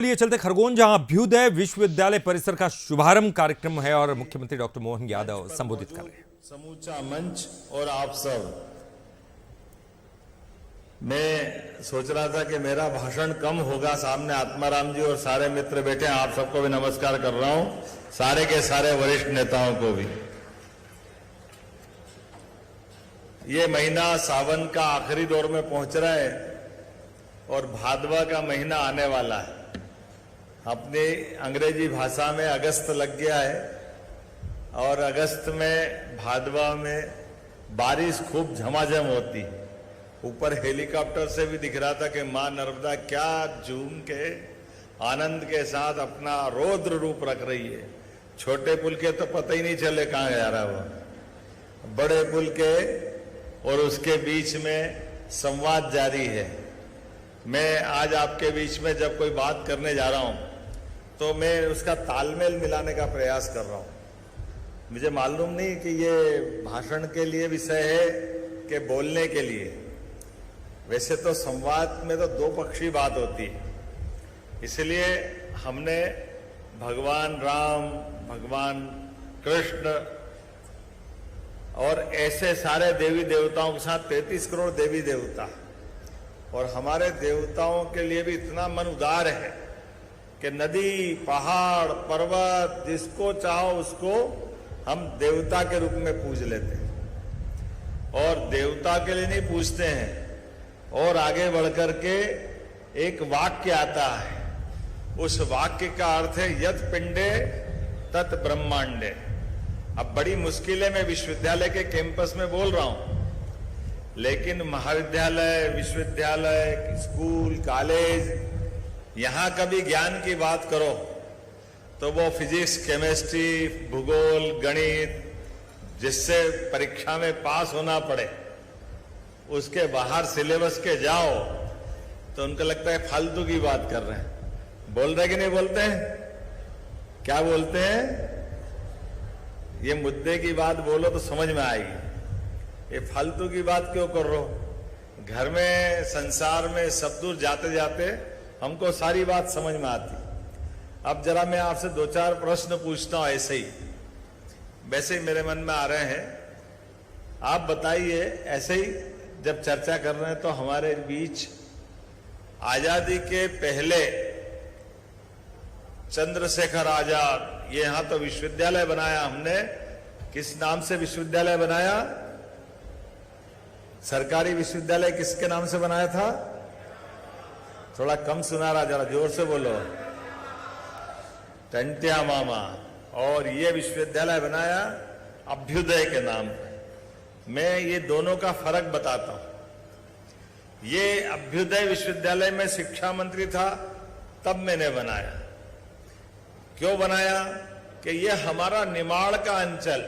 लिए चलते खरगोन, जहां अभ्युदय विश्वविद्यालय परिसर का शुभारंभ कार्यक्रम है और मुख्यमंत्री डॉक्टर मोहन यादव संबोधित कर रहे हैं। समूचा मंच और आप सब, मैं सोच रहा था कि मेरा भाषण कम होगा, सामने आत्माराम जी और सारे मित्र बैठे हैं, आप सबको भी नमस्कार कर रहा हूं, सारे के सारे वरिष्ठ नेताओं को भी। ये महीना सावन का आखिरी दौर में पहुंच रहा है और भादवा का महीना आने वाला है। अपनी अंग्रेजी भाषा में अगस्त लग गया है और अगस्त में भादवा में बारिश खूब झमाझम होती है। ऊपर हेलीकॉप्टर से भी दिख रहा था कि मां नर्मदा क्या झूम के आनंद के साथ अपना रौद्र रूप रख रही है। छोटे पुल के तो पता ही नहीं चले कहां जा रहा वो, बड़े पुल के और उसके बीच में संवाद जारी है। मैं आज आपके बीच में जब कोई बात करने जा रहा हूं तो मैं उसका तालमेल मिलाने का प्रयास कर रहा हूं। मुझे मालूम नहीं कि ये भाषण के लिए विषय है कि बोलने के लिए। वैसे तो संवाद में तो दो पक्षी बात होती है, इसलिए हमने भगवान राम, भगवान कृष्ण और ऐसे सारे देवी देवताओं के साथ 33 करोड़ देवी देवता, और हमारे देवताओं के लिए भी इतना मन उदार है कि नदी, पहाड़, पर्वत, जिसको चाहो उसको हम देवता के रूप में पूज लेते हैं। और देवता के लिए नहीं पूजते हैं, और आगे बढ़कर के एक वाक्य आता है, उस वाक्य का अर्थ है यत पिंडे तत् ब्रह्मांडे। अब बड़ी मुश्किल है, मैं विश्वविद्यालय के कैंपस में बोल रहा हूं, लेकिन महाविद्यालय, विश्वविद्यालय, स्कूल, कॉलेज, यहां कभी ज्ञान की बात करो तो वो फिजिक्स, केमिस्ट्री, भूगोल, गणित, जिससे परीक्षा में पास होना पड़े, उसके बाहर सिलेबस के जाओ तो उनको लगता है फालतू की बात कर रहे हैं। बोल रहे कि नहीं बोलते हैं? क्या बोलते हैं? ये मुद्दे की बात बोलो तो समझ में आएगी। ये फालतू की बात क्यों कर रहे हो? घर में, संसार में सब दूर जाते जाते हमको सारी बात समझ में आती। अब जरा मैं आपसे दो चार प्रश्न पूछता हूं, ऐसे ही वैसे ही मेरे मन में आ रहे हैं। आप बताइए, ऐसे ही जब चर्चा कर रहे हैं तो हमारे बीच आजादी के पहले चंद्रशेखर आजाद, ये यहां तो विश्वविद्यालय बनाया हमने। किस नाम से विश्वविद्यालय बनाया? सरकारी विश्वविद्यालय किसके नाम से बनाया था? थोड़ा कम सुना रहा, जरा जोर से बोलो। टंट्या मामा। और ये विश्वविद्यालय बनाया अभ्युदय के नाम पे। मैं ये दोनों का फर्क बताता हूं। ये अभ्युदय विश्वविद्यालय में शिक्षा मंत्री था तब मैंने बनाया। क्यों बनाया? कि ये हमारा निमाड़ का अंचल,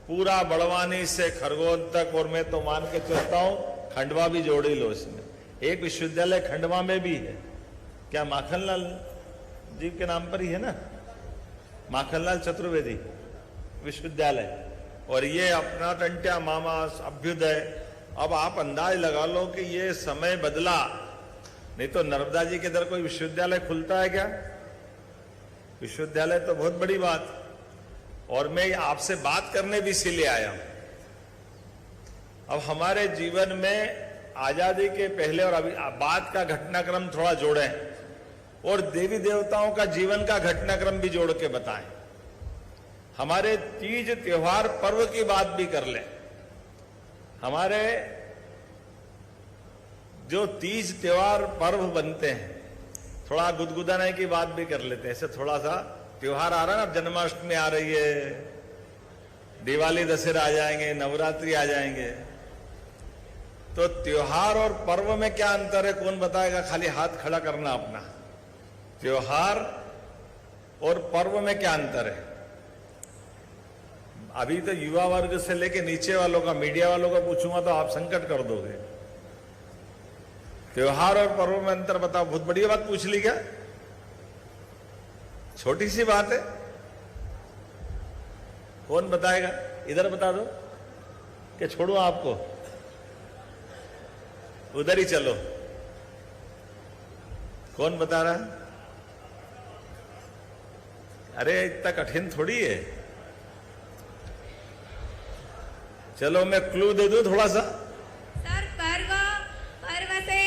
पूरा बड़वानी से खरगोन तक, और मैं तो मान के चलता हूं खंडवा भी जोड़ ही लो इसमें। एक विश्वविद्यालय खंडवा में भी है, क्या माखनलाल जी के नाम पर ही है ना, माखनलाल चतुर्वेदी विश्वविद्यालय। और ये अपना टंट्या मामा अभ्युदय। अब आप अंदाज लगा लो कि ये समय बदला, नहीं तो नर्मदा जी के इधर कोई विश्वविद्यालय खुलता है क्या? विश्वविद्यालय तो बहुत बड़ी बात। और मैं आपसे बात करने भी इसीलिए आया हूं। अब हमारे जीवन में आजादी के पहले और अभी बाद का घटनाक्रम थोड़ा जोड़ें, और देवी देवताओं का जीवन का घटनाक्रम भी जोड़ के बताएं। हमारे तीज त्योहार पर्व की बात भी कर लें। हमारे जो तीज त्योहार पर्व बनते हैं, थोड़ा गुदगुदाने की बात भी कर लेते हैं। ऐसे थोड़ा सा त्योहार आ रहा है ना, जन्माष्टमी आ रही है, दिवाली, दशहरा आ जाएंगे, नवरात्रि आ जाएंगे। तो त्योहार और पर्व में क्या अंतर है? कौन बताएगा? खाली हाथ खड़ा करना अपना। त्योहार और पर्व में क्या अंतर है? अभी तो युवा वर्ग से लेके नीचे वालों का, मीडिया वालों का पूछूंगा तो आप संकट कर दोगे। त्योहार और पर्व में अंतर बताओ। बहुत बड़ी बात पूछ ली क्या? छोटी सी बात है, कौन बताएगा? इधर बता दो कि छोड़ू आपको? उधर ही चलो। कौन बता रहा है? अरे इतना कठिन थोड़ी है। चलो मैं क्लू दे दूं थोड़ा सा। सर पर्व से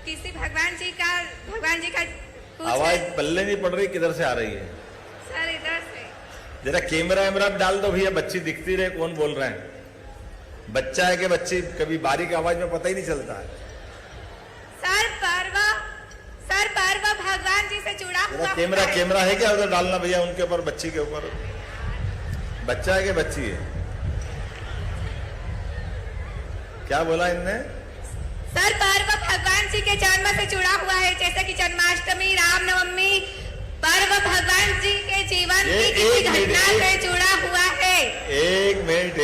किसी भगवान जी का कुछ आवाज पल्ले नहीं पड़ रही, किधर से आ रही है? सर इधर से। जरा कैमरा वैमरा डाल दो भैया, बच्ची दिखती रहे कौन बोल रहे हैं। बच्चा है कि बच्ची, कभी बारीक आवाज में पता ही नहीं चलता है। सर पर्व भगवान जी से जुड़ा हुआ कैमरा होता है। कैमरा है क्या उधर डालना भैया, उनके ऊपर, बच्ची के ऊपर। बच्चा है कि बच्ची है? क्या बोला इनने? सर पर्व भगवान जी के जन्म से जुड़ा हुआ है, जैसे कि जन्माष्टमी, रामनवमी। पर्व भगवान जी के जीवन की किसी घटना से जुड़ा हुआ है। एक मिनट।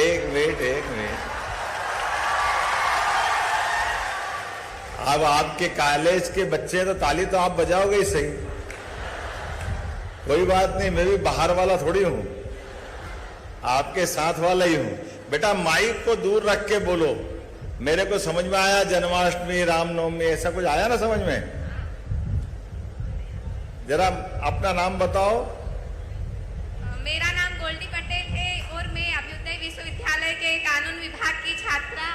अब आपके कॉलेज के बच्चे तो ताली तो आप बजाओगे ही सही, कोई बात नहीं, मैं भी बाहर वाला थोड़ी हूं, आपके साथ वाला ही हूं। बेटा माइक को दूर रख के बोलो। मेरे को समझ में आया जन्माष्टमी, रामनवमी, ऐसा कुछ आया ना समझ में? जरा अपना नाम बताओ। मेरा नाम गोल्डी पटेल है और मैं अभ्युदय विश्वविद्यालय के कानून विभाग की छात्रा।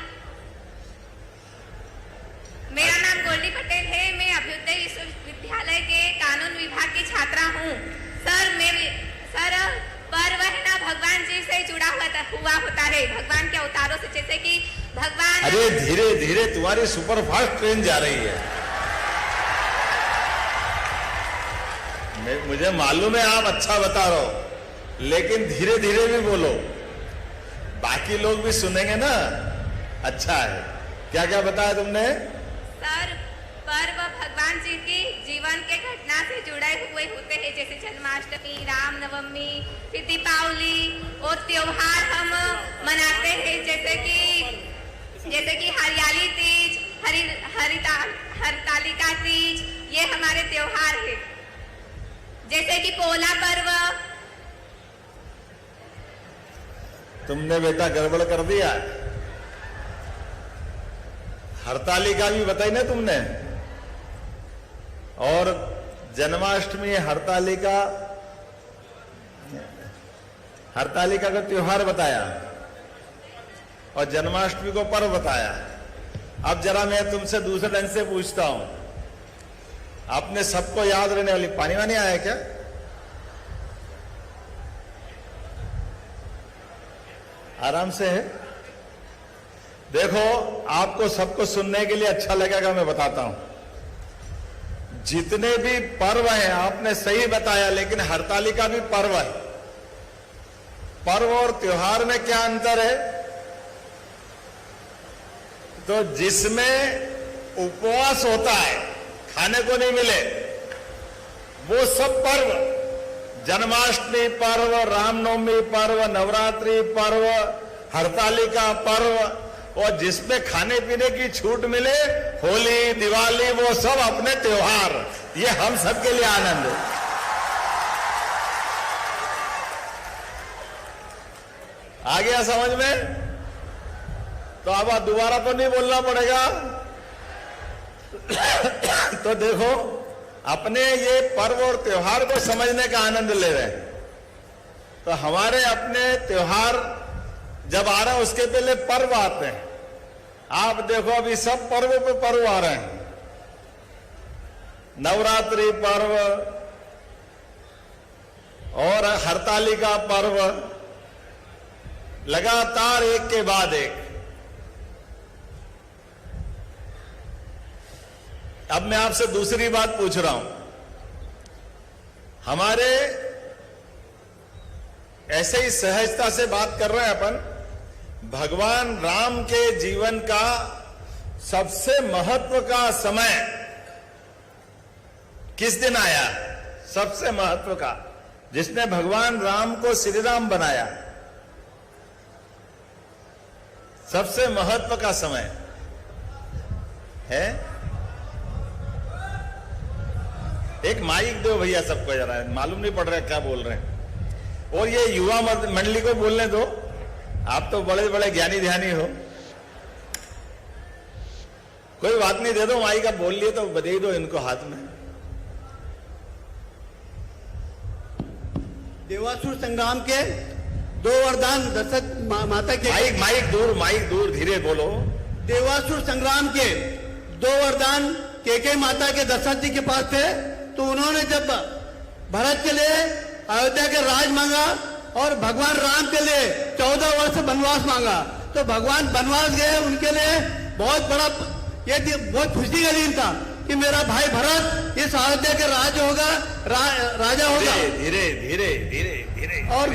मेरा नाम गोल्डी पटेल है, मैं अभ्युदय विश्वविद्यालय के कानून विभाग की छात्रा हूँ। सर पर्व है ना, भगवान जी से जुड़ा हुआ होता है, भगवान के अवतारों से, जैसे कि भगवान। अरे धीरे धीरे, तुम्हारी सुपर फास्ट ट्रेन जा रही है। मुझे मालूम है आप अच्छा बता रहे हो, लेकिन धीरे धीरे भी बोलो, बाकी लोग भी सुनेंगे ना। अच्छा है। क्या क्या बताया तुमने? सर पर्व भगवान जी की जीवन के घटना से जुड़े हुए होते हैं, जैसे जन्माष्टमी, रामनवमी, फिर दीपावली, और त्योहार हम मनाते हैं, जैसे कि हरियाली तीज, हरितालिका तीज, ये हमारे त्योहार है। जैसे कि पोला पर्व। तुमने बेटा गड़बड़ कर दिया। हरतालिका भी बताई ना तुमने, और जन्माष्टमी, हरतालिका का त्योहार बताया और जन्माष्टमी को पर्व बताया। अब जरा मैं तुमसे दूसरे ढंग से पूछता हूं, आपने सबको याद रहने वाली, पानी वानी आया क्या? आराम से है। देखो आपको सबको सुनने के लिए अच्छा लगेगा, मैं बताता हूं। जितने भी पर्व हैं आपने सही बताया, लेकिन हरतालिका भी पर्व है। पर्व और त्योहार में क्या अंतर है? तो जिसमें उपवास होता है, खाने को नहीं मिले, वो सब पर्व, जन्माष्टमी पर्व, रामनवमी पर्व, नवरात्रि पर्व, हरतालिका पर्व, और जिसमें खाने पीने की छूट मिले, होली, दिवाली, वो सब अपने त्योहार। ये हम सबके लिए आनंद है। आ गया समझ में? तो अब दोबारा तो नहीं बोलना पड़ेगा। तो देखो, अपने ये पर्व और त्योहार को समझने का आनंद ले रहे हैं। तो हमारे अपने त्योहार जब आ रहा है, उसके पहले पर्व आते हैं। आप देखो अभी सब पर्वों पे पर्व आ रहे हैं। नवरात्रि पर्व और हरतालिका पर्व, लगातार एक के बाद एक। अब मैं आपसे दूसरी बात पूछ रहा हूं। हमारे ऐसे ही सहजता से बात कर रहे हैं अपन, भगवान राम के जीवन का सबसे महत्व का समय किस दिन आया? सबसे महत्व का, जिसने भगवान राम को श्री राम बनाया, सबसे महत्व का समय है। एक माइक दो भैया सबको, जरा मालूम नहीं पड़ रहा क्या बोल रहे हैं। और ये युवा मंडली को बोलने दो, आप तो बड़े बड़े ज्ञानी ध्यानी हो। कोई बात नहीं, दे दो माइक, आप बोल लिए तो बधाई दो इनको हाथ में। देवासुर संग्राम के 2 वरदान दशरथ माता के माइक दूर धीरे बोलो। देवासुर संग्राम के 2 वरदान केके माता के दशरथ जी के पास थे। तो उन्होंने जब भरत के लिए अयोध्या के राज मांगा और भगवान राम के लिए 14 वर्ष वनवास मांगा, तो भगवान वनवास गए। उनके लिए बहुत बड़ा बहुत खुशी का दिन था कि मेरा भाई भरत इस अयोध्या के राजा होगा। धीरे धीरे और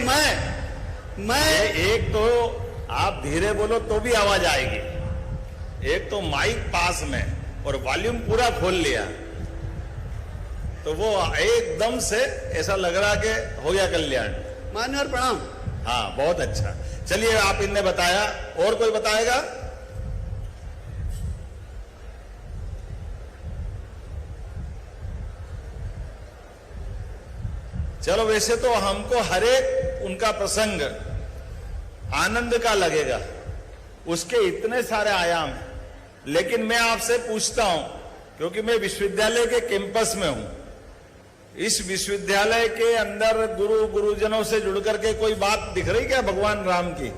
मैं एक तो आप धीरे बोलो तो भी आवाज आएगी, एक तो माइक पास में और वॉल्यूम पूरा खोल लिया तो वो एकदम से ऐसा लग रहा कि हो गया कल्याण। मान्य और प्रणाम। हाँ, बहुत अच्छा। चलिए, आप इनने बताया, और कोई बताएगा? चलो, वैसे तो हमको हर एक उनका प्रसंग आनंद का लगेगा, उसके इतने सारे आयाम हैं। लेकिन मैं आपसे पूछता हूं, क्योंकि मैं विश्वविद्यालय के कैंपस में हूं, इस विश्वविद्यालय के अंदर गुरुजनों से जुड़ करके कोई बात दिख रही क्या भगवान राम की?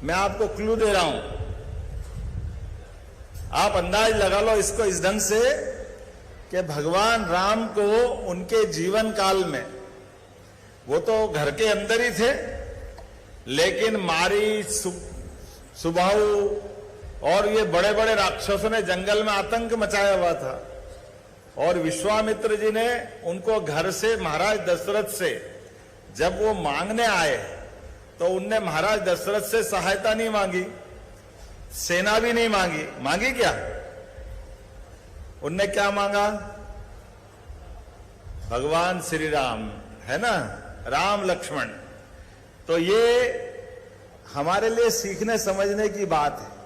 मैं आपको क्लू दे रहा हूं, आप अंदाज लगा लो इसको इस ढंग से कि भगवान राम को उनके जीवन काल में, वो तो घर के अंदर ही थे, लेकिन मारी, सुबाहु और ये बड़े बड़े राक्षसों ने जंगल में आतंक मचाया हुआ था। और विश्वामित्र जी ने उनको घर से, महाराज दशरथ से जब वो मांगने आए तो उनने महाराज दशरथ से सहायता नहीं मांगी, सेना भी नहीं मांगी। मांगी क्या? उनने क्या मांगा? भगवान श्री राम, है ना, राम लक्ष्मण। तो ये हमारे लिए सीखने समझने की बात है।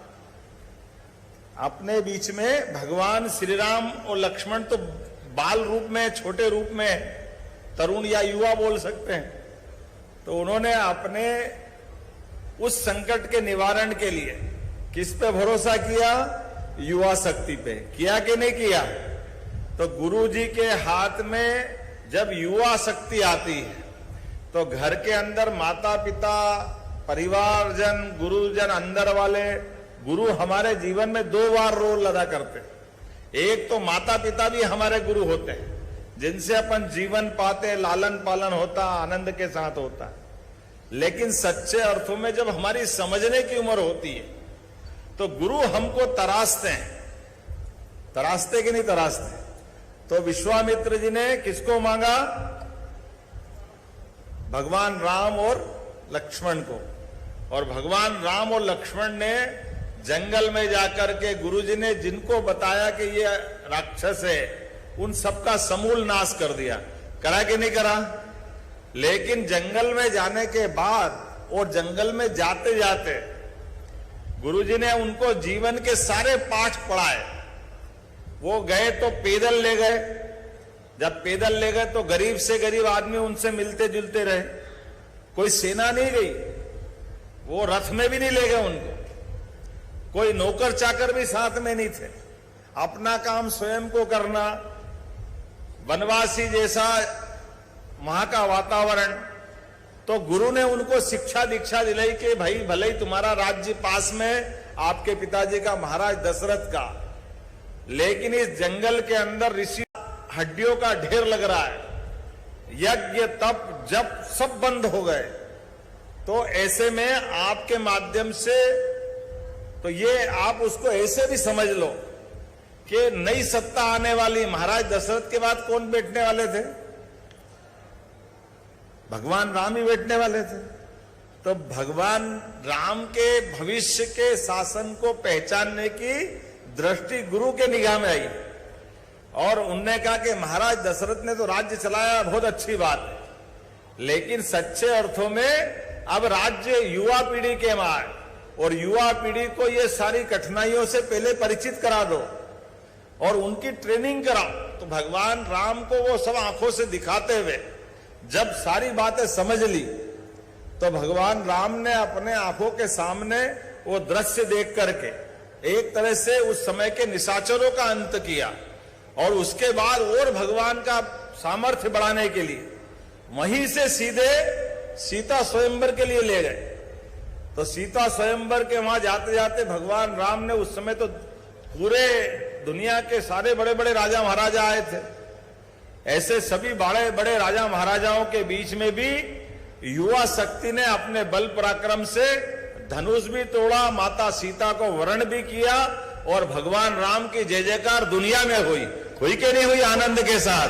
अपने बीच में भगवान श्री राम और लक्ष्मण तो बाल रूप में, छोटे रूप में, तरुण या युवा बोल सकते हैं। तो उन्होंने अपने उस संकट के निवारण के लिए किस पे भरोसा किया? युवा शक्ति पे। किया कि नहीं किया? तो गुरु जी के हाथ में जब युवा शक्ति आती है तो घर के अंदर माता पिता, परिवारजन, गुरुजन, अंदर वाले गुरु हमारे जीवन में 2 बार रोल अदा करते हैं। एक तो माता पिता भी हमारे गुरु होते हैं, जिनसे अपन जीवन पाते, लालन पालन होता, आनंद के साथ होता है। लेकिन सच्चे अर्थों में जब हमारी समझने की उम्र होती है तो गुरु हमको तराशते हैं। तराशते कि नहीं तराशते? तो विश्वामित्र जी ने किसको मांगा? भगवान राम और लक्ष्मण को। और भगवान राम और लक्ष्मण ने जंगल में जाकर के गुरुजी ने जिनको बताया कि ये राक्षस है, उन सबका समूल नाश कर दिया। करा कि नहीं करा? लेकिन जंगल में जाने के बाद और जंगल में जाते जाते गुरुजी ने उनको जीवन के सारे पाठ पढ़ाए। वो गए तो पैदल ले गए, जब पैदल ले गए तो गरीब से गरीब आदमी उनसे मिलते जुलते रहे। कोई सेना नहीं गई, वो रथ में भी नहीं ले गए उनको, कोई नौकर चाकर भी साथ में नहीं थे। अपना काम स्वयं को करना, वनवासी जैसा वहां का वातावरण। तो गुरु ने उनको शिक्षा दीक्षा दिलाई कि भाई भले ही तुम्हारा राज्य पास में आपके पिताजी का, महाराज दशरथ का, लेकिन इस जंगल के अंदर ऋषि हड्डियों का ढेर लग रहा है, यज्ञ तप जप सब बंद हो गए। तो ऐसे में आपके माध्यम से, तो ये आप उसको ऐसे भी समझ लो कि नई सत्ता आने वाली। महाराज दशरथ के बाद कौन बैठने वाले थे? भगवान राम ही बैठने वाले थे। तो भगवान राम के भविष्य के शासन को पहचानने की दृष्टि गुरु के निगाह में आई और उनने कहा कि महाराज दशरथ ने तो राज्य चलाया, बहुत अच्छी बात है, लेकिन सच्चे अर्थों में अब राज्य युवा पीढ़ी के में आए और युवा पीढ़ी को ये सारी कठिनाइयों से पहले परिचित करा दो और उनकी ट्रेनिंग कराओ। तो भगवान राम को वो सब आंखों से दिखाते हुए जब सारी बातें समझ ली तो भगवान राम ने अपने आंखों के सामने वो दृश्य देख करके एक तरह से उस समय के निशाचरों का अंत किया और उसके बाद और भगवान का सामर्थ्य बढ़ाने के लिए वहीं से सीधे सीता स्वयंवर के लिए ले गए। तो सीता स्वयंवर के वहां जाते जाते भगवान राम ने, उस समय तो पूरे दुनिया के सारे बड़े बड़े राजा महाराजा आए थे, ऐसे सभी बड़े बड़े राजा महाराजाओं के बीच में भी युवा शक्ति ने अपने बल पराक्रम से धनुष भी तोड़ा, माता सीता को वरण भी किया और भगवान राम की जय जयकार दुनिया में हुई कि नहीं हुई आनंद के साथ?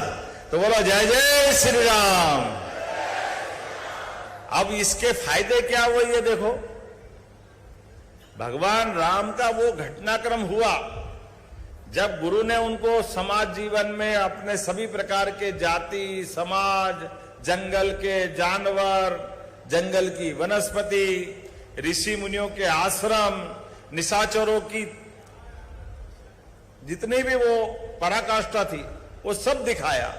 तो बोलो जय जय श्री राम। अब इसके फायदे क्या हुए ये देखो। भगवान राम का वो घटनाक्रम हुआ जब गुरु ने उनको समाज जीवन में अपने सभी प्रकार के जाति, समाज, जंगल के जानवर, जंगल की वनस्पति, ऋषि मुनियों के आश्रम, निशाचरों की जितनी भी वो पराकाष्ठा थी वो सब दिखाया,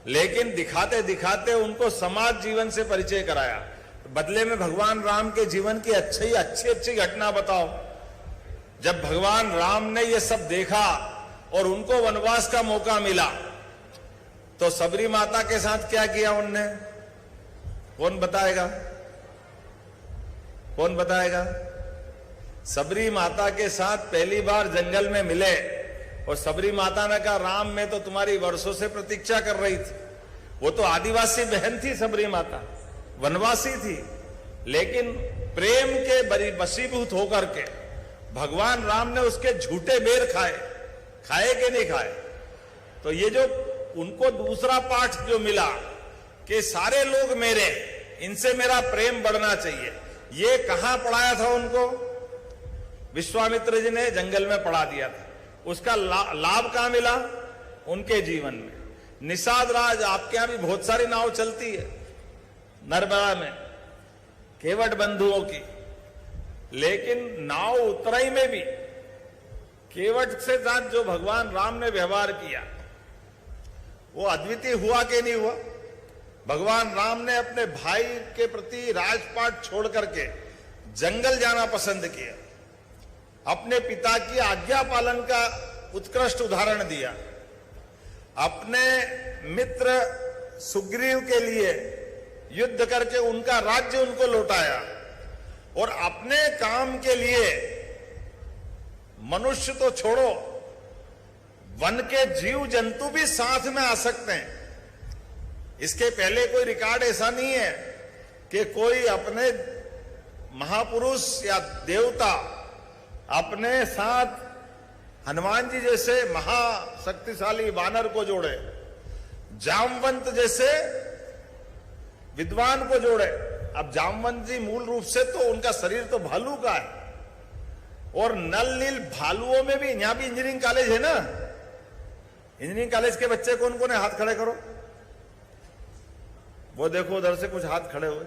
लेकिन दिखाते दिखाते उनको समाज जीवन से परिचय कराया। बदले में भगवान राम के जीवन की अच्छी घटना बताओ। जब भगवान राम ने ये सब देखा और उनको वनवास का मौका मिला तो सबरी माता के साथ क्या किया उनने? कौन बताएगा? कौन बताएगा? सबरी माता के साथ पहली बार जंगल में मिले और सबरी माता ने कहा, राम मैं तो तुम्हारी वर्षों से प्रतीक्षा कर रही थी। वो तो आदिवासी बहन थी सबरी माता, वनवासी थी, लेकिन प्रेम के वशीभूत होकर के भगवान राम ने उसके झूठे बेर खाए कि नहीं खाए? तो ये जो उनको दूसरा पाठ जो मिला कि सारे लोग मेरे, इनसे मेरा प्रेम बढ़ना चाहिए, ये कहां पढ़ाया था उनको? विश्वामित्र जी ने जंगल में पढ़ा दिया था। उसका लाभ कहां मिला? उनके जीवन में। निषाद राज, आपके यहां भी बहुत सारी नाव चलती है नर्मदा में, केवट बंधुओं की, लेकिन नाव उतराई में भी केवट से साथ जो भगवान राम ने व्यवहार किया वो अद्वितीय हुआ कि नहीं हुआ? भगवान राम ने अपने भाई के प्रति राजपाट छोड़ करके जंगल जाना पसंद किया, अपने पिता की आज्ञा पालन का उत्कृष्ट उदाहरण दिया, अपने मित्र सुग्रीव के लिए युद्ध करके उनका राज्य उनको लौटाया और अपने काम के लिए मनुष्य तो छोड़ो, वन के जीव जंतु भी साथ में आ सकते हैं। इसके पहले कोई रिकॉर्ड ऐसा नहीं है कि कोई अपने महापुरुष या देवता अपने साथ हनुमान जी जैसे महाशक्तिशाली वानर को जोड़े, जामवंत जैसे विद्वान को जोड़े। अब जामवंत जी मूल रूप से तो उनका शरीर तो भालू का है, और नल नील भालुओं में भी, यहां भी इंजीनियरिंग कॉलेज है ना, इंजीनियरिंग कॉलेज के बच्चे कौन कौन है? हाथ खड़े करो। वो देखो उधर से कुछ हाथ खड़े हुए।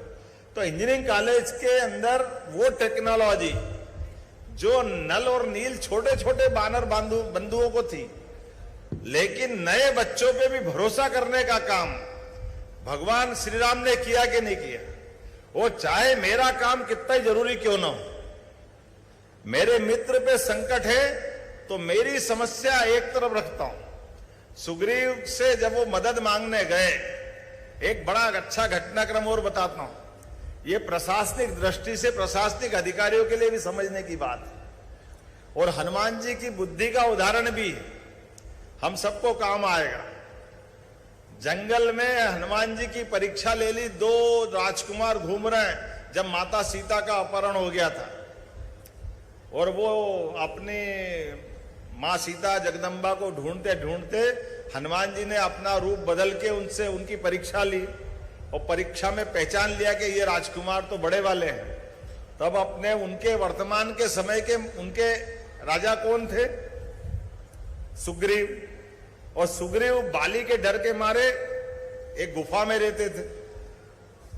तो इंजीनियरिंग कॉलेज के अंदर वो टेक्नोलॉजी जो नल और नील छोटे छोटे बानर बंधुओं को थी, लेकिन नए बच्चों पे भी भरोसा करने का काम भगवान श्री राम ने किया कि नहीं किया? वो चाहे मेरा काम कितना ही जरूरी क्यों ना हो, मेरे मित्र पे संकट है तो मेरी समस्या एक तरफ रखता हूं। सुग्रीव से जब वो मदद मांगने गए, एक बड़ा अच्छा घटनाक्रम और बताता हूं। ये प्रशासनिक दृष्टि से प्रशासनिक अधिकारियों के लिए भी समझने की बात है, और हनुमान जी की बुद्धि का उदाहरण भी हम सबको काम आएगा। जंगल में हनुमान जी की परीक्षा ले ली, 2 राजकुमार घूम रहे हैं जब माता सीता का अपहरण हो गया था, और वो अपनी मां सीता जगदम्बा को ढूंढते ढूंढते हनुमान जी ने अपना रूप बदल के उनसे उनकी परीक्षा ली, और परीक्षा में पहचान लिया कि ये राजकुमार तो बड़े वाले हैं। तब अपने उनके वर्तमान के समय के उनके राजा कौन थे? सुग्रीव। और सुग्रीव बाली के डर के मारे एक गुफा में रहते थे।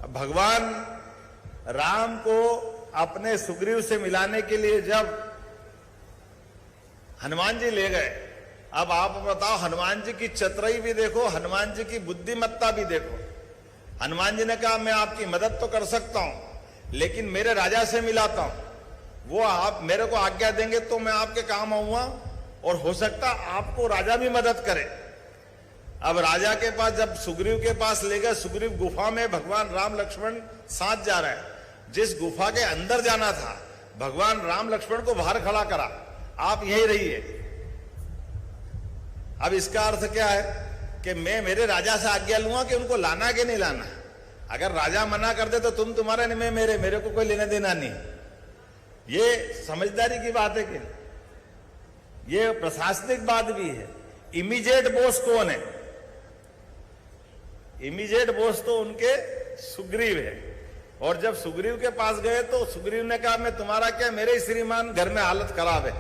भगवान राम को अपने सुग्रीव से मिलाने के लिए जब हनुमान जी ले गए, अब आप बताओ, हनुमान जी की चतुराई भी देखो, हनुमान जी की बुद्धिमत्ता भी देखो। हनुमान जी ने कहा मैं आपकी मदद तो कर सकता हूं, लेकिन मेरे राजा से मिलाता हूं, वो आप मेरे को आज्ञा देंगे तो मैं आपके काम आऊंगा, और हो सकता आपको राजा भी मदद करे। अब राजा के पास जब सुग्रीव के पास ले गए, सुग्रीव गुफा में भगवान राम लक्ष्मण साथ जा रहे हैं। जिस गुफा के अंदर जाना था भगवान राम लक्ष्मण को बाहर खड़ा करा, आप यही रहिए। अब इसका अर्थ क्या है कि मैं मेरे राजा से आज्ञा लूंगा कि उनको लाना कि नहीं लाना। अगर राजा मना कर दे तो तुम तुम्हारे नहीं, मैं मेरे को कोई लेना देना नहीं। ये समझदारी की बात है कि ये प्रशासनिक बात भी है। इमीडिएट बॉस कौन है? इमीडिएट बॉस तो उनके सुग्रीव है। और जब सुग्रीव के पास गए तो सुग्रीव ने कहा मैं तुम्हारा क्या, मेरे ही श्रीमान घर में हालत खराब है,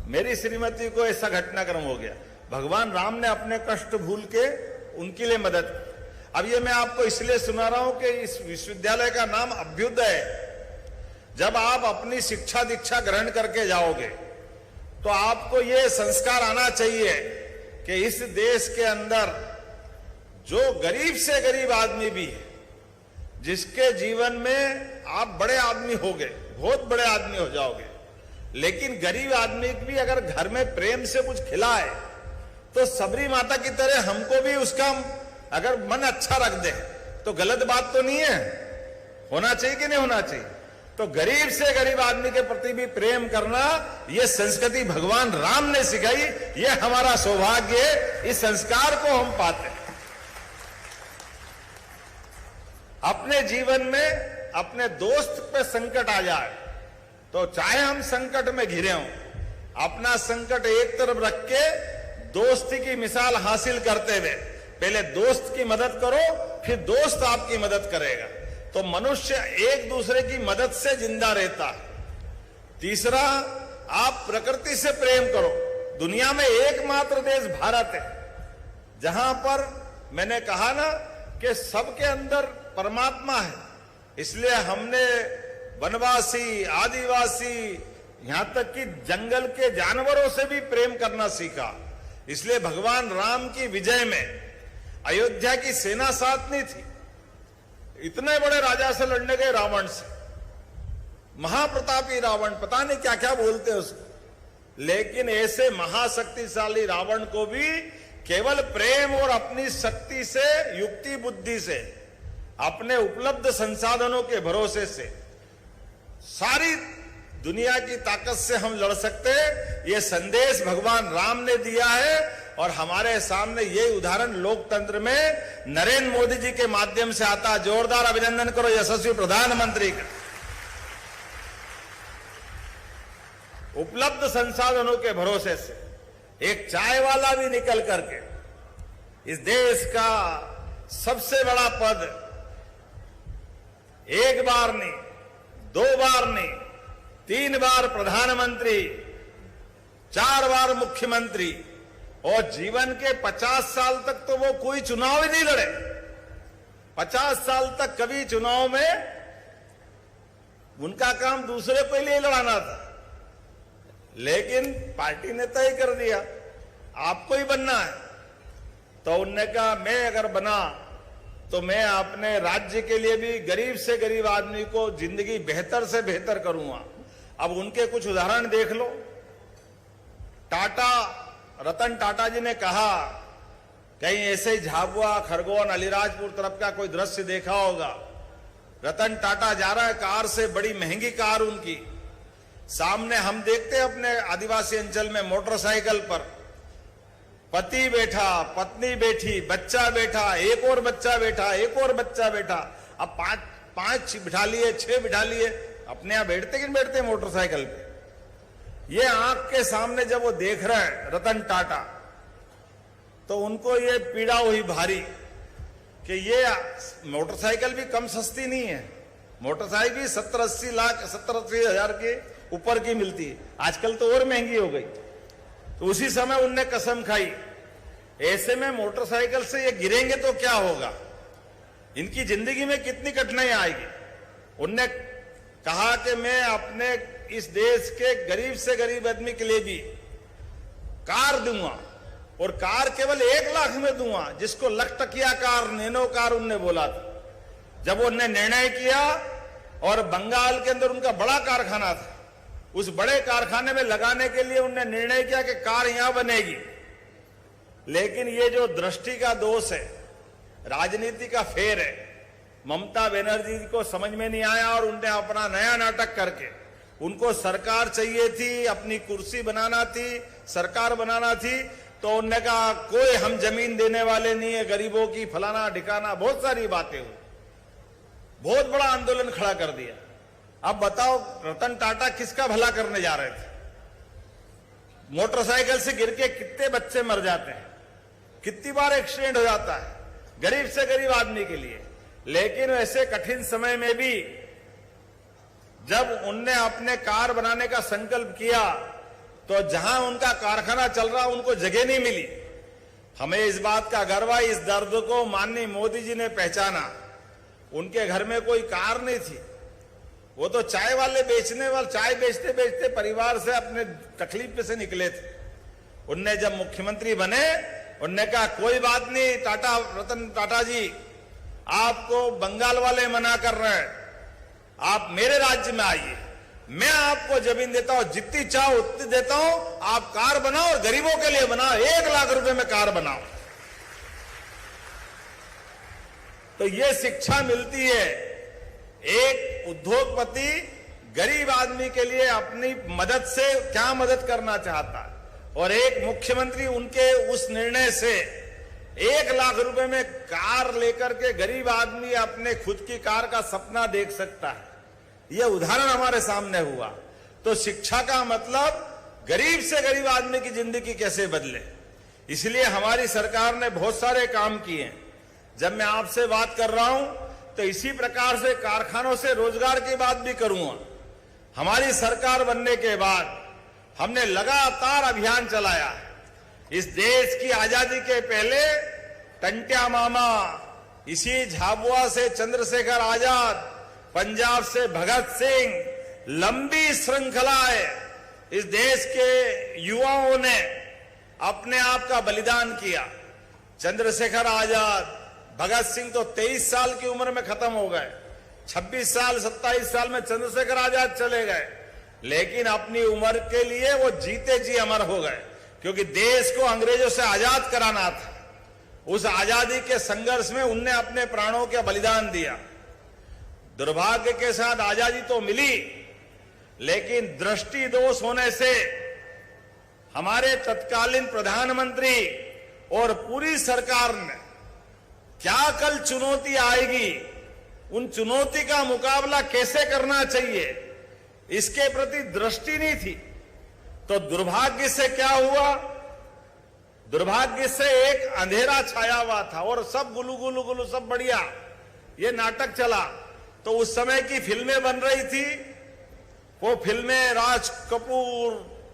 मेरी श्रीमती को ऐसा घटनाक्रम हो गया। भगवान राम ने अपने कष्ट भूल के उनके लिए मदद की। अब ये मैं आपको इसलिए सुना रहा हूं कि इस विश्वविद्यालय का नाम अभ्युदय है। जब आप अपनी शिक्षा दीक्षा ग्रहण करके जाओगे तो आपको ये संस्कार आना चाहिए कि इस देश के अंदर जो गरीब से गरीब आदमी भी है, जिसके जीवन में आप बड़े आदमी हो गए, बहुत बड़े आदमी हो जाओगे, लेकिन गरीब आदमी भी अगर घर में प्रेम से कुछ खिलाए तो सबरी माता की तरह हमको भी उसका अगर मन अच्छा रख दे तो गलत बात तो नहीं है। होना चाहिए कि नहीं होना चाहिए? तो गरीब से गरीब आदमी के प्रति भी प्रेम करना, यह संस्कृति भगवान राम ने सिखाई। यह हमारा सौभाग्य है, इस संस्कार को हम पाते हैं। अपने जीवन में अपने दोस्त पे संकट आ जाए तो चाहे हम संकट में घिरे हों, अपना संकट एक तरफ रख के दोस्ती की मिसाल हासिल करते हुए पहले दोस्त की मदद करो, फिर दोस्त आपकी मदद करेगा। तो मनुष्य एक दूसरे की मदद से जिंदा रहता है। तीसरा, आप प्रकृति से प्रेम करो। दुनिया में एकमात्र देश भारत है जहां पर मैंने कहा ना कि सबके अंदर परमात्मा है। इसलिए हमने वनवासी, आदिवासी, यहां तक कि जंगल के जानवरों से भी प्रेम करना सीखा। इसलिए भगवान राम की विजय में अयोध्या की सेना साथ नहीं थी। इतने बड़े राजा से लड़ने गए रावण से, महाप्रतापी रावण, पता नहीं क्या क्या बोलते उसको, लेकिन ऐसे महाशक्तिशाली रावण को भी केवल प्रेम और अपनी शक्ति से, युक्ति बुद्धि से, अपने उपलब्ध संसाधनों के भरोसे से सारी दुनिया की ताकत से हम लड़ सकते हैं। यह संदेश भगवान राम ने दिया है और हमारे सामने ये उदाहरण लोकतंत्र में नरेंद्र मोदी जी के माध्यम से आता। जोरदार अभिनंदन करो यशस्वी प्रधानमंत्री का। उपलब्ध संसाधनों के भरोसे से एक चाय वाला भी निकल करके इस देश का सबसे बड़ा पद एक बार नहीं, दो बार नहीं, 3 बार प्रधानमंत्री, 4 बार मुख्यमंत्री, और जीवन के 50 साल तक तो वो कोई चुनाव ही नहीं लड़े। 50 साल तक कभी चुनाव में उनका काम दूसरे को लिए लड़ाना था, लेकिन पार्टी ने तय कर दिया आपको ही बनना है। तो उनने कहा मैं अगर बना तो मैं अपने राज्य के लिए भी गरीब से गरीब आदमी को जिंदगी बेहतर से बेहतर करूंगा। अब उनके कुछ उदाहरण देख लो। टाटा, रतन टाटा जी ने कहा, कहीं ऐसे ही झाबुआ, खरगोन, अलीराजपुर तरफ का कोई दृश्य देखा होगा। रतन टाटा जा रहा है कार से, बड़ी महंगी कार उनकी, सामने हम देखते हैं अपने आदिवासी अंचल में मोटरसाइकिल पर पति बैठा, पत्नी बैठी, बच्चा बैठा, एक और बच्चा बैठा, एक और बच्चा बैठा। अब पांच बिठा लिए, 6 बिठा लिए। अपने यहां बैठते कि नहीं बैठते मोटरसाइकिल पे? ये आंख के सामने जब वो देख रहे हैं रतन टाटा, तो उनको ये पीड़ा हुई भारी कि ये मोटरसाइकिल भी कम सस्ती नहीं है। मोटरसाइकिल भी 70-80 लाख, 70-80 हजार के ऊपर की मिलती है। आजकल तो और महंगी हो गई। तो उसी समय उनने कसम खाई, ऐसे में मोटरसाइकिल से ये गिरेंगे तो क्या होगा, इनकी जिंदगी में कितनी कठिनाई आएगी। उनने कहा कि मैं अपने इस देश के गरीब से गरीब आदमी के लिए भी कार दूंगा, और कार केवल 1 लाख में दूंगा, जिसको लखटकिया कार, नैनो कार उनने बोला था। जब उनने निर्णय किया, और बंगाल के अंदर उनका बड़ा कारखाना था, उस बड़े कारखाने में लगाने के लिए उन्होंने निर्णय किया कि कार यहां बनेगी, लेकिन ये जो दृष्टि का दोष है, राजनीति का फेर है, ममता बनर्जी को समझ में नहीं आया और उनने अपना नया नाटक करके, उनको सरकार चाहिए थी, अपनी कुर्सी बनाना थी, सरकार बनाना थी, तो उनने कहा कोई हम जमीन देने वाले नहीं है, गरीबों की फलाना ठिकाना, बहुत सारी बातें हुई, बहुत बड़ा आंदोलन खड़ा कर दिया। अब बताओ रतन टाटा किसका भला करने जा रहे थे? मोटरसाइकिल से गिर के कितने बच्चे मर जाते हैं, कितनी बार एक्सीडेंट हो जाता है गरीब से गरीब आदमी के लिए। लेकिन ऐसे कठिन समय में भी जब उनने अपने कार बनाने का संकल्प किया तो जहां उनका कारखाना चल रहा उनको जगह नहीं मिली। हमें इस बात का गर्व है, इस दर्द को माननीय मोदी जी ने पहचाना। उनके घर में कोई कार नहीं थी, वो तो चाय वाले चाय बेचते बेचते परिवार से अपने तकलीफ से निकले थे। उनने जब मुख्यमंत्री बने, उनने कहा कोई बात नहीं रतन टाटा जी, आपको बंगाल वाले मना कर रहे हैं, आप मेरे राज्य में आइए, मैं आपको जमीन देता हूं, जितनी चाहो उतनी देता हूं, आप कार बनाओ और गरीबों के लिए बनाओ, 1 लाख रुपए में कार बनाओ। तो ये शिक्षा मिलती है, एक उद्योगपति गरीब आदमी के लिए अपनी मदद से क्या मदद करना चाहता है, और एक मुख्यमंत्री उनके उस निर्णय से 1 लाख रुपए में कार लेकर के गरीब आदमी अपने खुद की कार का सपना देख सकता है। यह उदाहरण हमारे सामने हुआ। तो शिक्षा का मतलब गरीब से गरीब आदमी की जिंदगी कैसे बदले, इसलिए हमारी सरकार ने बहुत सारे काम किए। जब मैं आपसे बात कर रहा हूं तो इसी प्रकार से कारखानों से रोजगार की बात भी करूंगा। हमारी सरकार बनने के बाद हमने लगातार अभियान चलाया। इस देश की आजादी के पहले टंट्या मामा, इसी झाबुआ से चंद्रशेखर आजाद, पंजाब से भगत सिंह, लंबी श्रृंखला है। इस देश के युवाओं ने अपने आप का बलिदान किया। चंद्रशेखर आजाद, भगत सिंह तो 23 साल की उम्र में खत्म हो गए, 26 साल 27 साल में चंद्रशेखर आजाद चले गए, लेकिन अपनी उम्र के लिए वो जीते जी अमर हो गए, क्योंकि देश को अंग्रेजों से आजाद कराना था। उस आजादी के संघर्ष में उनने अपने प्राणों का बलिदान दिया। दुर्भाग्य के साथ आजादी तो मिली, लेकिन दृष्टि दोष होने से हमारे तत्कालीन प्रधानमंत्री और पूरी सरकार ने क्या कल चुनौती आएगी, उन चुनौती का मुकाबला कैसे करना चाहिए, इसके प्रति दृष्टि नहीं थी। तो दुर्भाग्य से क्या हुआ, दुर्भाग्य से एक अंधेरा छाया हुआ था और सब गुलू गुलू गुलू सब बढ़िया, ये नाटक चला। तो उस समय की फिल्में बन रही थी, वो फिल्में राज कपूर,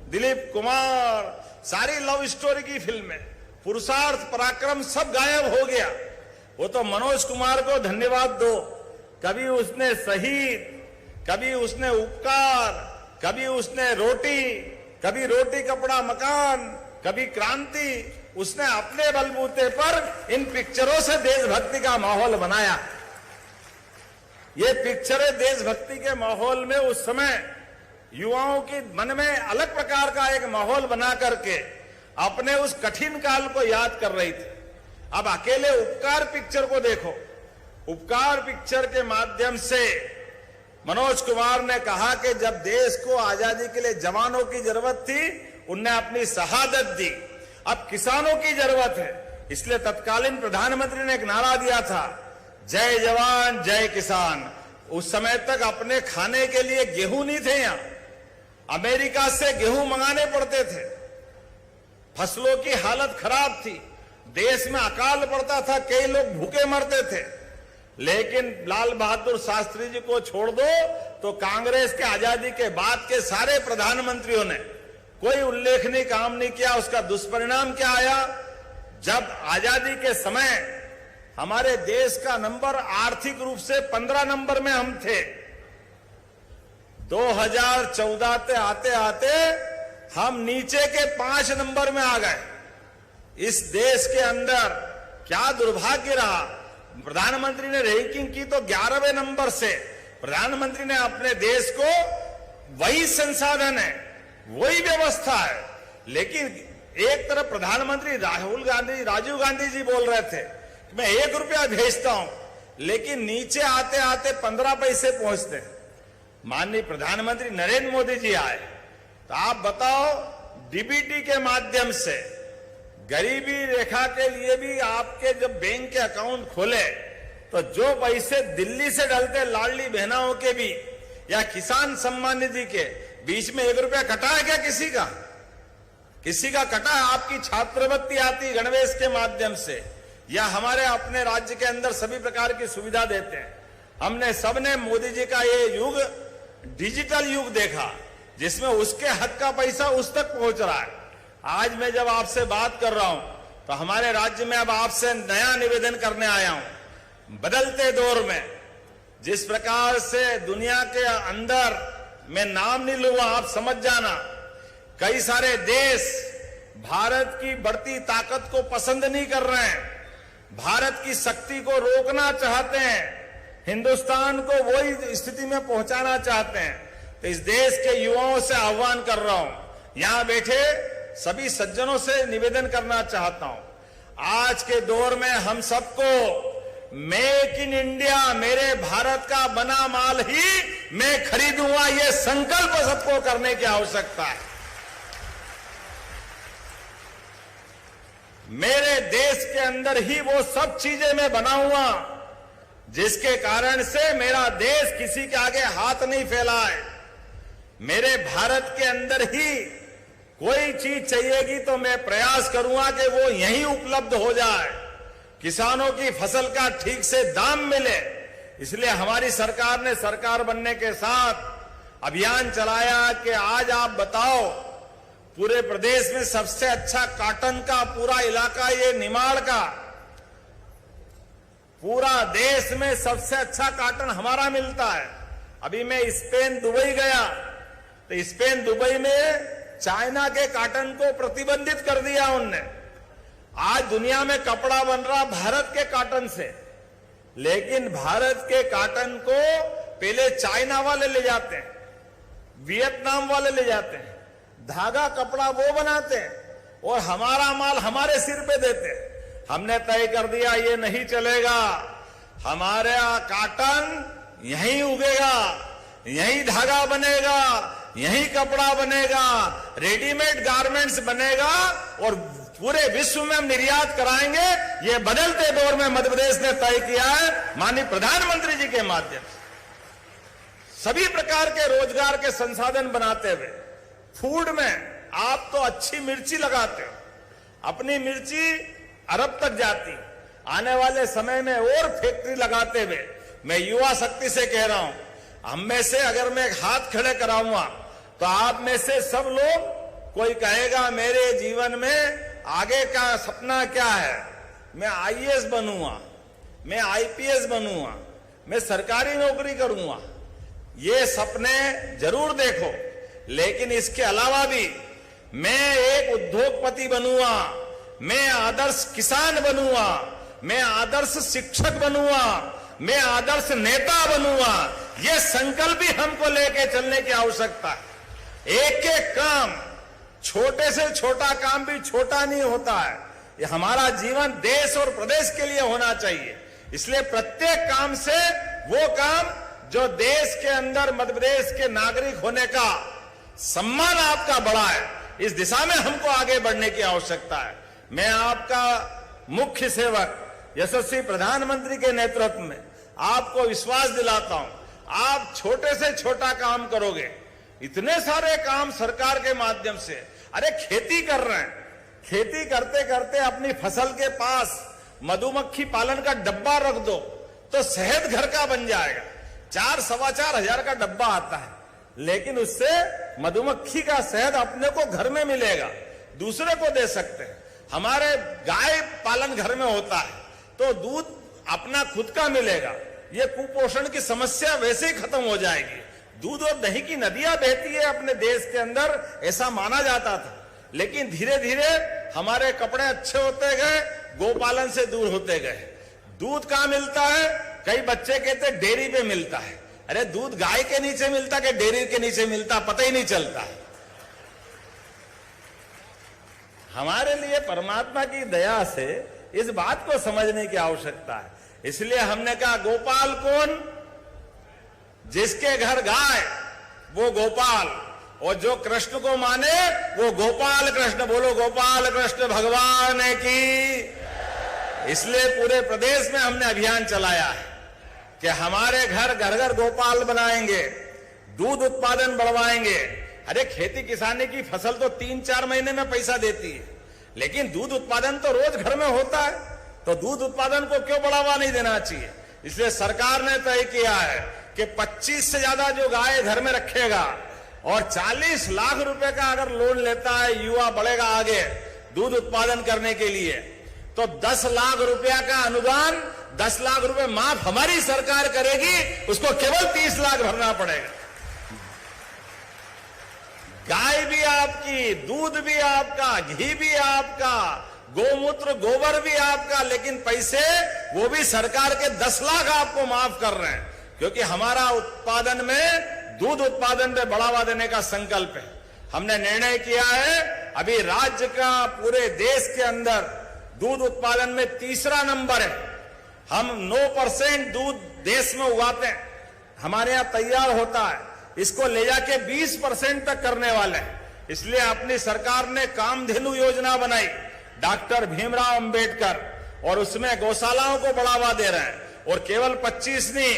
दिलीप कुमार, सारी लव स्टोरी की फिल्में, पुरुषार्थ पराक्रम सब गायब हो गया। वो तो मनोज कुमार को धन्यवाद दो, कभी उसने शहीद, कभी उसने उपकार, कभी उसने रोटी, कभी रोटी कपड़ा मकान, कभी क्रांति, उसने अपने बलबूते पर इन पिक्चरों से देशभक्ति का माहौल बनाया। ये पिक्चरें देशभक्ति के माहौल में उस समय युवाओं के मन में अलग प्रकार का एक माहौल बना करके अपने उस कठिन काल को याद कर रही थी। अब अकेले उपकार पिक्चर को देखो, उपकार पिक्चर के माध्यम से मनोज कुमार ने कहा कि जब देश को आजादी के लिए जवानों की जरूरत थी, उनने अपनी शहादत दी। अब किसानों की जरूरत है, इसलिए तत्कालीन प्रधानमंत्री ने एक नारा दिया था, जय जवान जय किसान। उस समय तक अपने खाने के लिए गेहूं नहीं थे, यहां अमेरिका से गेहूं मंगाने पड़ते थे, फसलों की हालत खराब थी, देश में अकाल पड़ता था, कई लोग भूखे मरते थे। लेकिन लाल बहादुर शास्त्री जी को छोड़ दो तो कांग्रेस के आजादी के बाद के सारे प्रधानमंत्रियों ने कोई उल्लेखनीय काम नहीं किया। उसका दुष्परिणाम क्या आया, जब आजादी के समय हमारे देश का नंबर आर्थिक रूप से 15 नंबर में हम थे, 2014 से आते आते हम नीचे के 5 नंबर में आ गए। इस देश के अंदर क्या दुर्भाग्य रहा, प्रधानमंत्री ने रैंकिंग की तो 11वें नंबर से। प्रधानमंत्री ने अपने देश को, वही संसाधन है, वही व्यवस्था है, लेकिन एक तरफ प्रधानमंत्री राजीव गांधी जी बोल रहे थे कि मैं 1 रुपया भेजता हूं, लेकिन नीचे आते आते 15 पैसे पहुंचते हैं। माननीय प्रधानमंत्री नरेंद्र मोदी जी आए तो आप बताओ, डीबीटी के माध्यम से गरीबी रेखा के लिए भी आपके जब बैंक के अकाउंट खोले तो जो पैसे दिल्ली से डलते लाडली बहनाओं के भी या किसान सम्मान निधि के बीच में 1 रुपया कटा है क्या? किसी का कटा है? आपकी छात्रवृत्ति आती गणवेश के माध्यम से, या हमारे अपने राज्य के अंदर सभी प्रकार की सुविधा देते हैं। हमने सबने मोदी जी का ये युग डिजिटल युग देखा, जिसमें उसके हक का पैसा उस तक पहुंच रहा है। आज मैं जब आपसे बात कर रहा हूं तो हमारे राज्य में अब आपसे नया निवेदन करने आया हूं। बदलते दौर में जिस प्रकार से दुनिया के अंदर, मैं नाम नहीं लूंगा, आप समझ जाना, कई सारे देश भारत की बढ़ती ताकत को पसंद नहीं कर रहे हैं, भारत की शक्ति को रोकना चाहते हैं, हिंदुस्तान को वही स्थिति में पहुंचाना चाहते हैं। तो इस देश के युवाओं से आह्वान कर रहा हूं, यहां बैठे सभी सज्जनों से निवेदन करना चाहता हूं, आज के दौर में हम सबको मेक इन इंडिया, मेरे भारत का बना माल ही मैं खरीदूंगा, ये संकल्प सबको करने की आवश्यकता है। मेरे देश के अंदर ही वो सब चीजें मैं बनाऊंगा जिसके कारण से मेरा देश किसी के आगे हाथ नहीं फैलाए। मेरे भारत के अंदर ही कोई चीज चाहिएगी तो मैं प्रयास करूंगा कि वो यहीं उपलब्ध हो जाए, किसानों की फसल का ठीक से दाम मिले। इसलिए हमारी सरकार ने सरकार बनने के साथ अभियान चलाया कि आज आप बताओ, पूरे प्रदेश में सबसे अच्छा कॉटन का पूरा इलाका ये निमाड़ का, पूरा देश में सबसे अच्छा कॉटन हमारा मिलता है। अभी मैं स्पेन दुबई गया तो स्पेन दुबई में चाइना के कॉटन को प्रतिबंधित कर दिया उनने। आज दुनिया में कपड़ा बन रहा भारत के कॉटन से, लेकिन भारत के कॉटन को पहले चाइना वाले ले जाते हैं, वियतनाम वाले ले जाते हैं, धागा कपड़ा वो बनाते हैं और हमारा माल हमारे सिर पे देते हैं। हमने तय कर दिया ये नहीं चलेगा, हमारे कॉटन यहीं उगेगा, यहीं धागा बनेगा, यहीं कपड़ा बनेगा, रेडीमेड गारमेंट्स बनेगा और पूरे विश्व में हम निर्यात कराएंगे। ये बदलते दौर में मध्य प्रदेश ने तय किया है माननीय प्रधानमंत्री जी के माध्यम से। सभी प्रकार के रोजगार के संसाधन बनाते हुए, फूड में आप तो अच्छी मिर्ची लगाते हो, अपनी मिर्ची अरब तक जाती, आने वाले समय में और फैक्ट्री लगाते हुए मैं युवा शक्ति से कह रहा हूं, हम में से अगर मैं हाथ खड़े कराऊंगा तो आप में से सब लोग, कोई कहेगा मेरे जीवन में आगे का सपना क्या है, मैं आईएएस बनूंगा, मैं आईपीएस बनूंगा, मैं सरकारी नौकरी करूंगा। ये सपने जरूर देखो, लेकिन इसके अलावा भी मैं एक उद्योगपति बनूंगा, मैं आदर्श किसान बनूंगा, मैं आदर्श शिक्षक बनूंगा, मैं आदर्श नेता बनूंगा। ये संकल्प भी हमको लेके चलने की आवश्यकता है। एक एक काम, छोटे से छोटा काम भी छोटा नहीं होता है। ये हमारा जीवन देश और प्रदेश के लिए होना चाहिए। इसलिए प्रत्येक काम से वो काम जो देश के अंदर मध्य प्रदेश के नागरिक होने का सम्मान आपका बढ़ा है, इस दिशा में हमको आगे बढ़ने की आवश्यकता है। मैं आपका मुख्य सेवक यशस्वी प्रधानमंत्री के नेतृत्व में आपको विश्वास दिलाता हूं, आप छोटे से छोटा काम करोगे। इतने सारे काम सरकार के माध्यम से, अरे खेती कर रहे हैं, खेती करते करते अपनी फसल के पास मधुमक्खी पालन का डब्बा रख दो तो शहद घर का बन जाएगा। 4-4.25 हजार का डब्बा आता है, लेकिन उससे मधुमक्खी का शहद अपने को घर में मिलेगा, दूसरे को दे सकते हैं। हमारे गाय पालन घर में होता है तो दूध अपना खुद का मिलेगा, ये कुपोषण की समस्या वैसे ही खत्म हो जाएगी। दूध और दही की नदियां बहती है अपने देश के अंदर, ऐसा माना जाता था, लेकिन धीरे धीरे हमारे कपड़े अच्छे होते गए, गोपालन से दूर होते गए। दूध कहां मिलता है? कई बच्चे कहते डेयरी पे मिलता है। अरे दूध गाय के नीचे मिलता कि डेयरी के नीचे मिलता, पता ही नहीं चलता। हमारे लिए परमात्मा की दया से इस बात को समझने की आवश्यकता है। इसलिए हमने कहा गोपाल कौन? जिसके घर गाय वो गोपाल, और जो कृष्ण को माने वो गोपाल कृष्ण। बोलो गोपाल कृष्ण भगवान की। इसलिए पूरे प्रदेश में हमने अभियान चलाया है कि हमारे घर घर घर गोपाल बनाएंगे, दूध उत्पादन बढ़वाएंगे। अरे खेती किसानी की फसल तो 3-4 महीने में पैसा देती है, लेकिन दूध उत्पादन तो रोज घर में होता है, तो दूध उत्पादन को क्यों बढ़ावा नहीं देना चाहिए? इसलिए सरकार ने तय किया है कि 25 से ज्यादा जो गाय घर में रखेगा और 40 लाख रुपए का अगर लोन लेता है युवा, बढ़ेगा आगे दूध उत्पादन करने के लिए, तो 10 लाख रुपया का अनुदान, 10 लाख रुपए माफ हमारी सरकार करेगी, उसको केवल 30 लाख भरना पड़ेगा। गाय भी आपकी, दूध भी आपका, घी भी आपका, गोमूत्र गोबर भी आपका, लेकिन पैसे वो भी सरकार के 10 लाख आपको माफ कर रहे हैं, क्योंकि हमारा उत्पादन में, दूध उत्पादन में बढ़ावा देने का संकल्प है। हमने निर्णय किया है अभी राज्य का पूरे देश के अंदर दूध उत्पादन में 3रा नंबर है। हम 9% दूध देश में उगाते हैं, हमारे यहां तैयार होता है, इसको ले जाके 20% तक करने वाले हैं। इसलिए अपनी सरकार ने कामधेनु योजना बनाई, डॉक्टर भीमराव अंबेडकर, और उसमें गौशालाओं को बढ़ावा दे रहे हैं। और केवल 25 नहीं,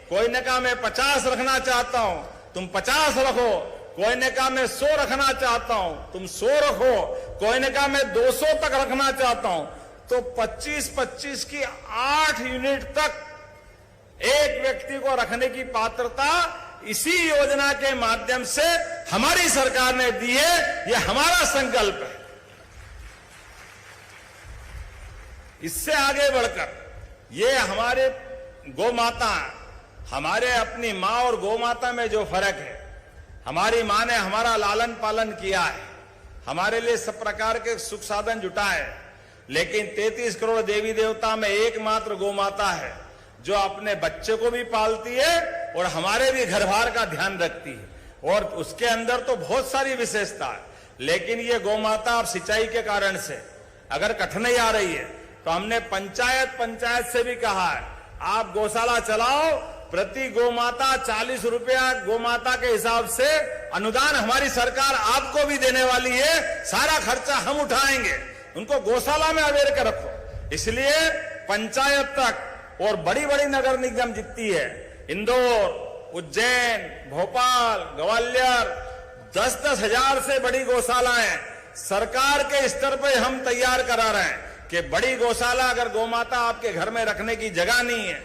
कोई ने कहा मैं 50 रखना चाहता हूं, तुम 50 रखो। कोई ने कहा मैं 100 रखना चाहता हूं, तुम 100 रखो। कोई ने कहा मैं 200 तक रखना चाहता हूं, तो 25-25 की 8 यूनिट तक एक व्यक्ति को रखने की पात्रता इसी योजना के माध्यम से हमारी सरकार ने दी है। यह हमारा संकल्प है। इससे आगे बढ़कर ये हमारे गौ माता, हमारे अपनी मां और गौ माता में जो फर्क है, हमारी मां ने हमारा लालन पालन किया है, हमारे लिए सब प्रकार के सुख साधन जुटाए, लेकिन 33 करोड़ देवी देवता में एकमात्र गौ माता है जो अपने बच्चे को भी पालती है और हमारे भी घर बार का ध्यान रखती है। और उसके अंदर तो बहुत सारी विशेषता है, लेकिन ये गौ माता अब सिंचाई के कारण से अगर कठिनाई आ रही है, तो हमने पंचायत से भी कहा है आप गौशाला चलाओ, प्रति गौ माता 40 रुपया गौ माता के हिसाब से अनुदान हमारी सरकार आपको भी देने वाली है। सारा खर्चा हम उठाएंगे, उनको गौशाला में अवेयर कर रखो। इसलिए पंचायत तक और बड़ी बड़ी नगर निगम जितनी है, इंदौर, उज्जैन, भोपाल, ग्वालियर, 10-10 हजार से बड़ी गौशालाएं सरकार के स्तर पर हम तैयार करा रहे हैं कि बड़ी गौशाला, अगर गौमाता आपके घर में रखने की जगह नहीं है